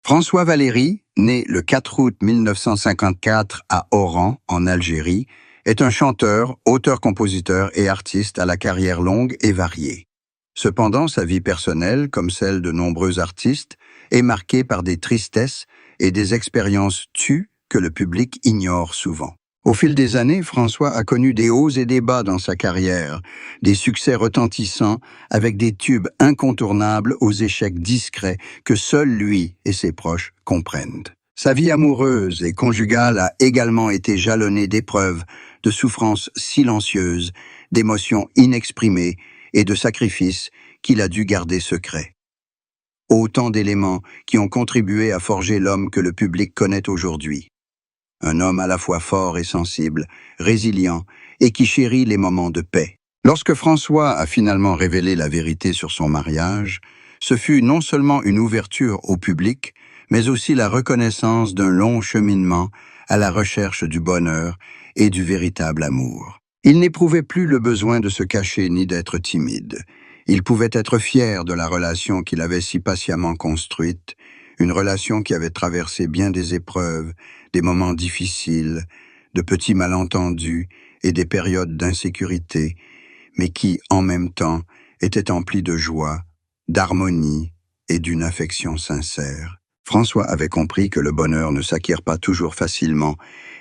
François Valéry, né le 4 août 1954 à Oran, en Algérie, est un chanteur, auteur-compositeur et artiste à la carrière longue et variée. Cependant, sa vie personnelle, comme celle de nombreux artistes, est marquée par des tristesses et des expériences tues que le public ignore souvent. Au fil des années, François a connu des hauts et des bas dans sa carrière, des succès retentissants avec des tubes incontournables aux échecs discrets que seul lui et ses proches comprennent. Sa vie amoureuse et conjugale a également été jalonnée d'épreuves, de souffrances silencieuses, d'émotions inexprimées et de sacrifices qu'il a dû garder secrets. Autant d'éléments qui ont contribué à forger l'homme que le public connaît aujourd'hui. Un homme à la fois fort et sensible, résilient et qui chérit les moments de paix. Lorsque François a finalement révélé la vérité sur son mariage, ce fut non seulement une ouverture au public, mais aussi la reconnaissance d'un long cheminement à la recherche du bonheur et du véritable amour. Il n'éprouvait plus le besoin de se cacher ni d'être timide. Il pouvait être fier de la relation qu'il avait si patiemment construite, une relation qui avait traversé bien des épreuves, des moments difficiles, de petits malentendus et des périodes d'insécurité, mais qui, en même temps, était emplie de joie, d'harmonie et d'une affection sincère. François avait compris que le bonheur ne s'acquiert pas toujours facilement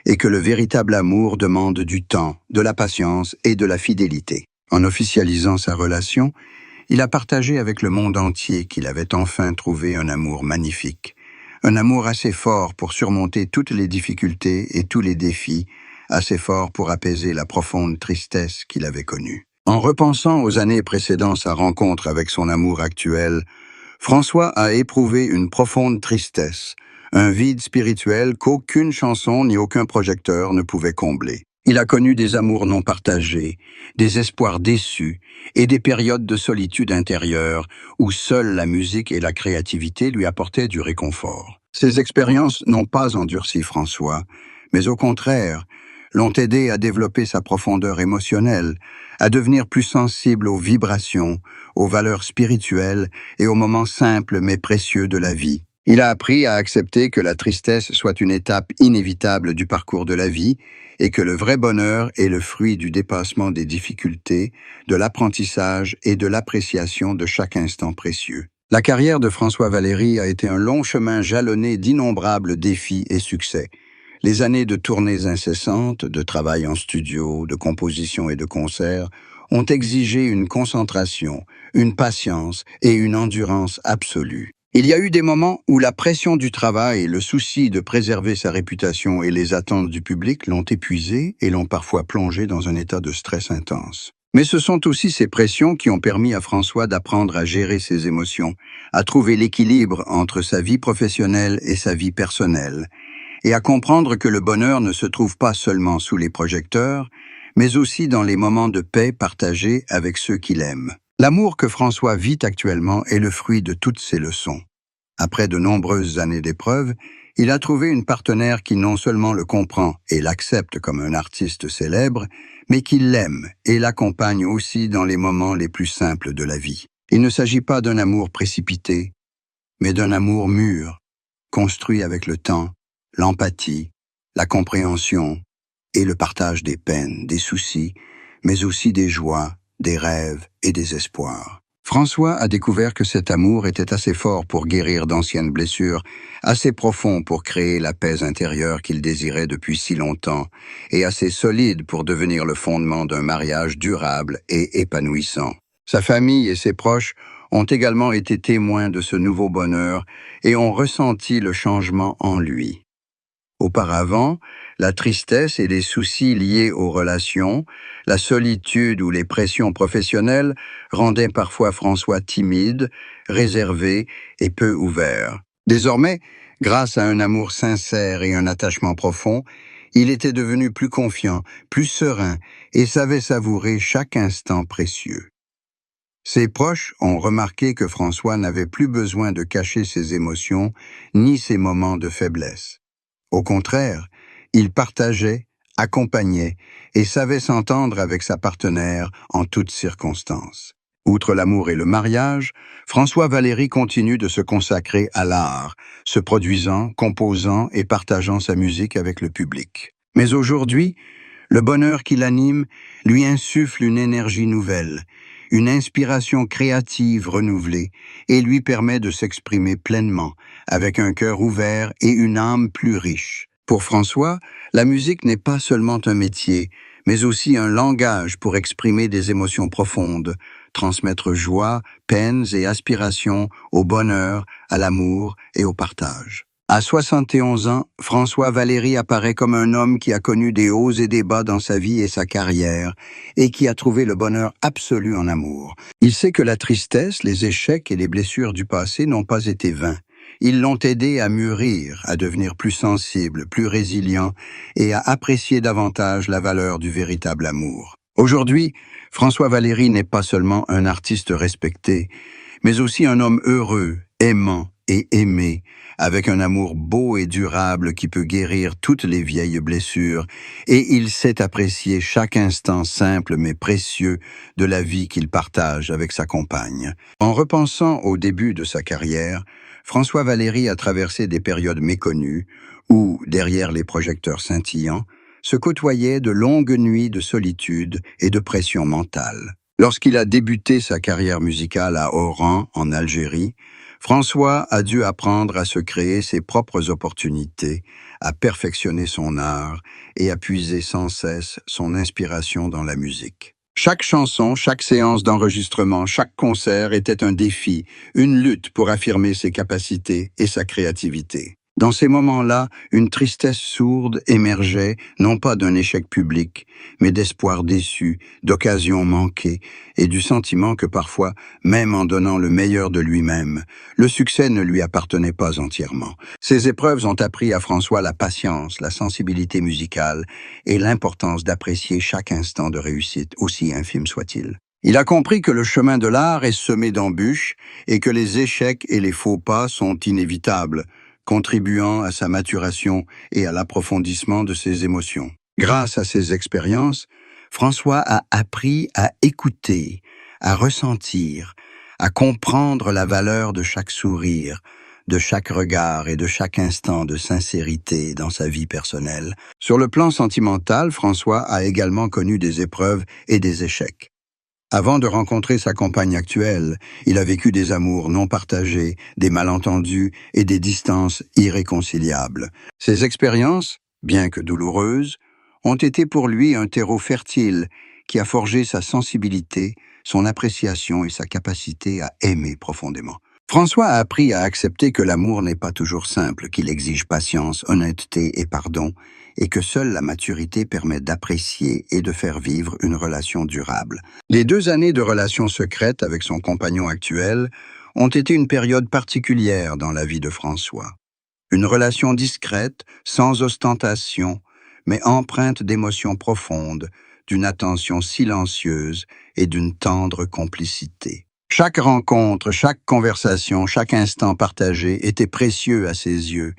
et que le véritable amour demande du temps, de la patience et de la fidélité. En officialisant sa relation, il a partagé avec le monde entier qu'il avait enfin trouvé un amour magnifique. Un amour assez fort pour surmonter toutes les difficultés et tous les défis, assez fort pour apaiser la profonde tristesse qu'il avait connue. En repensant aux années précédant sa rencontre avec son amour actuel, François a éprouvé une profonde tristesse, un vide spirituel qu'aucune chanson ni aucun projecteur ne pouvait combler. Il a connu des amours non partagés, des espoirs déçus et des périodes de solitude intérieure où seule la musique et la créativité lui apportaient du réconfort. Ces expériences n'ont pas endurci François, mais au contraire, l'ont aidé à développer sa profondeur émotionnelle, à devenir plus sensible aux vibrations, aux valeurs spirituelles et aux moments simples mais précieux de la vie. Il a appris à accepter que la tristesse soit une étape inévitable du parcours de la vie et que le vrai bonheur est le fruit du dépassement des difficultés, de l'apprentissage et de l'appréciation de chaque instant précieux. La carrière de François Valéry a été un long chemin jalonné d'innombrables défis et succès. Les années de tournées incessantes, de travail en studio, de composition et de concerts ont exigé une concentration, une patience et une endurance absolue. Il y a eu des moments où la pression du travail et le souci de préserver sa réputation et les attentes du public l'ont épuisé et l'ont parfois plongé dans un état de stress intense. Mais ce sont aussi ces pressions qui ont permis à François d'apprendre à gérer ses émotions, à trouver l'équilibre entre sa vie professionnelle et sa vie personnelle, et à comprendre que le bonheur ne se trouve pas seulement sous les projecteurs, mais aussi dans les moments de paix partagés avec ceux qu'il aime. L'amour que François vit actuellement est le fruit de toutes ces leçons. Après de nombreuses années d'épreuves, il a trouvé une partenaire qui non seulement le comprend et l'accepte comme un artiste célèbre, mais qui l'aime et l'accompagne aussi dans les moments les plus simples de la vie. Il ne s'agit pas d'un amour précipité, mais d'un amour mûr, construit avec le temps, l'empathie, la compréhension et le partage des peines, des soucis, mais aussi des joies, des rêves et des espoirs. François a découvert que cet amour était assez fort pour guérir d'anciennes blessures, assez profond pour créer la paix intérieure qu'il désirait depuis si longtemps, et assez solide pour devenir le fondement d'un mariage durable et épanouissant. Sa famille et ses proches ont également été témoins de ce nouveau bonheur et ont ressenti le changement en lui. Auparavant, la tristesse et les soucis liés aux relations, la solitude ou les pressions professionnelles rendaient parfois François timide, réservé et peu ouvert. Désormais, grâce à un amour sincère et un attachement profond, il était devenu plus confiant, plus serein et savait savourer chaque instant précieux. Ses proches ont remarqué que François n'avait plus besoin de cacher ses émotions ni ses moments de faiblesse. Au contraire, il partageait, accompagnait et savait s'entendre avec sa partenaire en toutes circonstances. Outre l'amour et le mariage, François Valéry continue de se consacrer à l'art, se produisant, composant et partageant sa musique avec le public. Mais aujourd'hui, le bonheur qui l'anime lui insuffle une énergie nouvelle, une inspiration créative renouvelée et lui permet de s'exprimer pleinement, avec un cœur ouvert et une âme plus riche. Pour François, la musique n'est pas seulement un métier, mais aussi un langage pour exprimer des émotions profondes, transmettre joie, peines et aspirations au bonheur, à l'amour et au partage. À 71 ans, François Valéry apparaît comme un homme qui a connu des hauts et des bas dans sa vie et sa carrière, et qui a trouvé le bonheur absolu en amour. Il sait que la tristesse, les échecs et les blessures du passé n'ont pas été vains. Ils l'ont aidé à mûrir, à devenir plus sensible, plus résilient, et à apprécier davantage la valeur du véritable amour. Aujourd'hui, François Valéry n'est pas seulement un artiste respecté, mais aussi un homme heureux, aimant et aimé, avec un amour beau et durable qui peut guérir toutes les vieilles blessures, et il sait apprécier chaque instant simple mais précieux de la vie qu'il partage avec sa compagne. En repensant au début de sa carrière, François Valéry a traversé des périodes méconnues où, derrière les projecteurs scintillants, se côtoyaient de longues nuits de solitude et de pression mentale. Lorsqu'il a débuté sa carrière musicale à Oran, en Algérie, François a dû apprendre à se créer ses propres opportunités, à perfectionner son art et à puiser sans cesse son inspiration dans la musique. Chaque chanson, chaque séance d'enregistrement, chaque concert était un défi, une lutte pour affirmer ses capacités et sa créativité. Dans ces moments-là, une tristesse sourde émergeait, non pas d'un échec public, mais d'espoirs déçus, d'occasions manquées, et du sentiment que parfois, même en donnant le meilleur de lui-même, le succès ne lui appartenait pas entièrement. Ces épreuves ont appris à François la patience, la sensibilité musicale et l'importance d'apprécier chaque instant de réussite, aussi infime soit-il. Il a compris que le chemin de l'art est semé d'embûches et que les échecs et les faux pas sont inévitables, contribuant à sa maturation et à l'approfondissement de ses émotions. Grâce à ces expériences, François a appris à écouter, à ressentir, à comprendre la valeur de chaque sourire, de chaque regard et de chaque instant de sincérité dans sa vie personnelle. Sur le plan sentimental, François a également connu des épreuves et des échecs. Avant de rencontrer sa compagne actuelle, il a vécu des amours non partagés, des malentendus et des distances irréconciliables. Ces expériences, bien que douloureuses, ont été pour lui un terreau fertile qui a forgé sa sensibilité, son appréciation et sa capacité à aimer profondément. François a appris à accepter que l'amour n'est pas toujours simple, qu'il exige patience, honnêteté et pardon, et que seule la maturité permet d'apprécier et de faire vivre une relation durable. Les 2 années de relation secrète avec son compagnon actuel ont été une période particulière dans la vie de François. Une relation discrète, sans ostentation, mais empreinte d'émotions profondes, d'une attention silencieuse et d'une tendre complicité. Chaque rencontre, chaque conversation, chaque instant partagé était précieux à ses yeux,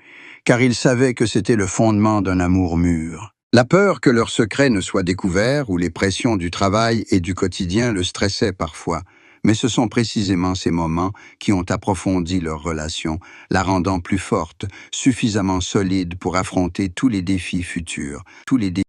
car il savait que c'était le fondement d'un amour mûr. La peur que leur secret ne soit découvert ou les pressions du travail et du quotidien le stressaient parfois, mais ce sont précisément ces moments qui ont approfondi leur relation, la rendant plus forte, suffisamment solide pour affronter tous les défis futurs, tous les défis